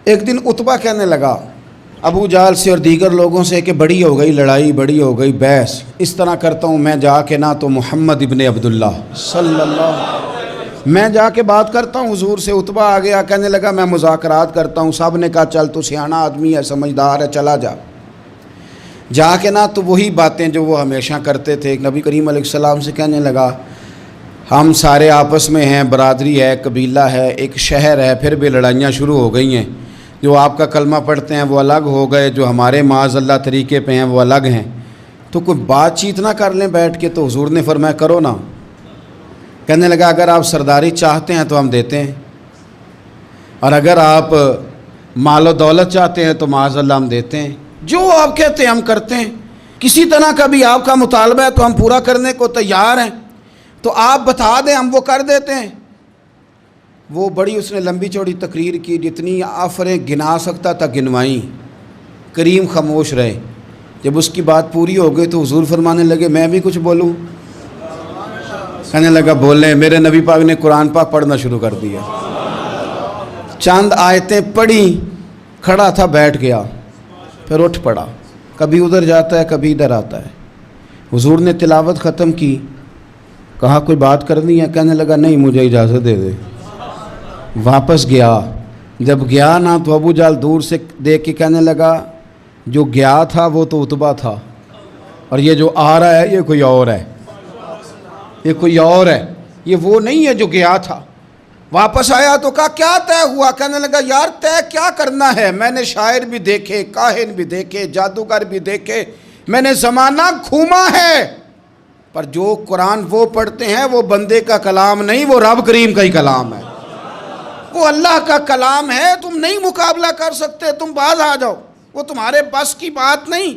ایک دن عتبہ کہنے لگا ابو جہل سے اور دیگر لوگوں سے کہ بڑی ہو گئی لڑائی، بڑی ہو گئی بحث، اس طرح کرتا ہوں میں جا کے نہ تو محمد ابن عبداللہ صلی اللہ میں جا کے بات کرتا ہوں حضور سے۔ عتبہ آ گیا، کہنے لگا میں مذاکرات کرتا ہوں۔ سب نے کہا چل تو سیاںا آدمی ہے، سمجھدار ہے، چلا جا۔ جا کے نہ تو وہی باتیں جو وہ ہمیشہ کرتے تھے، نبی کریم علیہ السلام سے کہنے لگا ہم سارے آپس میں ہیں، برادری ہے، قبیلہ ہے، ایک شہر ہے، پھر بھی لڑائیاں شروع ہو گئی ہیں۔ جو آپ کا کلمہ پڑھتے ہیں وہ الگ ہو گئے، جو ہمارے معاذ اللہ طریقے پہ ہیں وہ الگ ہیں، تو کوئی بات چیت نہ کر لیں بیٹھ کے۔ تو حضور نے فرمایا کرو نا۔ کہنے لگا اگر آپ سرداری چاہتے ہیں تو ہم دیتے ہیں، اور اگر آپ مال و دولت چاہتے ہیں تو معاذ اللہ ہم دیتے ہیں، جو آپ کہتے ہیں ہم کرتے ہیں۔ کسی طرح کا بھی آپ کا مطالبہ ہے تو ہم پورا کرنے کو تیار ہیں، تو آپ بتا دیں ہم وہ کر دیتے ہیں۔ وہ بڑی اس نے لمبی چوڑی تقریر کی، جتنی آفریں گنا سکتا تھا گنوائیں۔ کریم خاموش رہے۔ جب اس کی بات پوری ہو گئی تو حضور فرمانے لگے میں بھی کچھ بولوں؟ کہنے لگا بولیں۔ میرے نبی پاک نے قرآن پاک پڑھنا شروع کر دیا، چند آیتیں پڑھی، کھڑا تھا بیٹھ گیا، پھر اٹھ پڑا، کبھی ادھر جاتا ہے کبھی ادھر آتا ہے۔ حضور نے تلاوت ختم کی، کہا کوئی بات کرنی ہے؟ کہنے لگا نہیں مجھے اجازت دے دے۔ واپس گیا، جب گیا نا تو ابو جہل دور سے دیکھ کے کہنے لگا جو گیا تھا وہ تو عتبہ تھا، اور یہ جو آ رہا ہے یہ کوئی اور ہے، یہ کوئی اور ہے، یہ وہ نہیں ہے جو گیا تھا۔ واپس آیا تو کہا کیا طے ہوا؟ کہنے لگا یار طے کیا کرنا ہے، میں نے شاعر بھی دیکھے، کاہن بھی دیکھے، جادوگر بھی دیکھے، میں نے زمانہ گھوما ہے، پر جو قرآن وہ پڑھتے ہیں وہ بندے کا کلام نہیں، وہ رب کریم کا ہی کلام ہے، وہ اللہ کا کلام ہے۔ تم نہیں مقابلہ کر سکتے، تم باز آ جاؤ، وہ تمہارے بس کی بات نہیں۔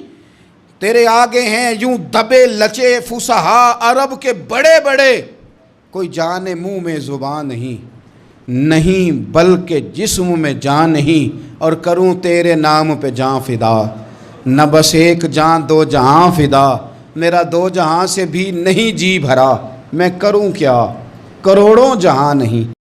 تیرے آگے ہیں یوں دبے لچے فصحا عرب کے بڑے بڑے، کوئی جان منہ میں زبان نہیں بلکہ جسم میں جان نہیں، اور کروں تیرے نام پہ جان فدا، نہ بس ایک جان دو جہاں فدا، میرا دو جہاں سے بھی نہیں جی بھرا، میں کروں کیا کروڑوں جہاں نہیں۔